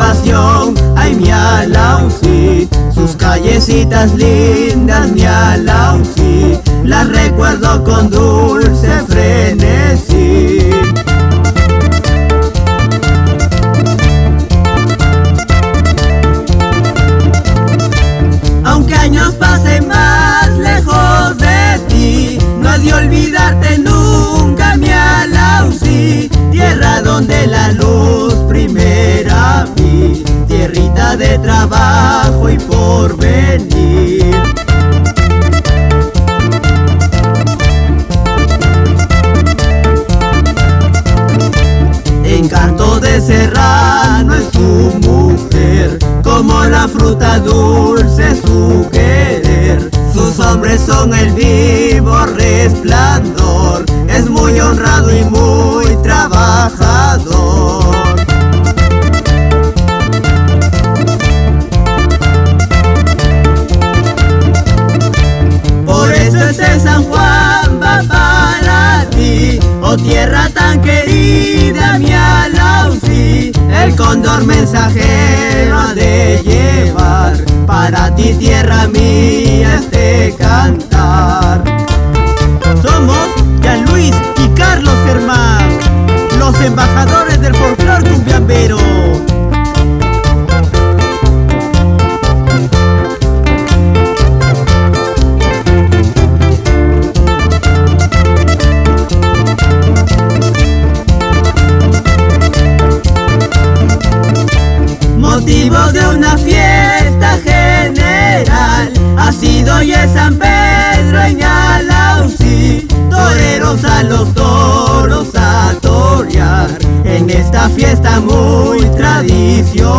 pasión, ay mi Alausi, sus callecitas lindas mi Alausi, las recuerdo con dulce frenesí. Aunque años pasen más lejos de ti, no he de olvidarte nunca mi Alausi, tierra donde la luz primera vi, tierrita de trabajo y porvenir. Encanto de serrano es su mujer, como la fruta dulce su querer. Sus hombres son el vivo resplandor, es muy honrado y muy trabajador. Por eso este San Juan va para ti, oh tierra tan querida mi Alausi, el cóndor mensajero ha de llevar para ti tierra mía este cantar. Somos Jean Luis y Carlos Germán, los embajadores del folclor cumbiambero. Motivo de una fiesta general ha sido hoy el San Pedro en Alausi, toreros a los toros a torear en esta fiesta muy tradicional.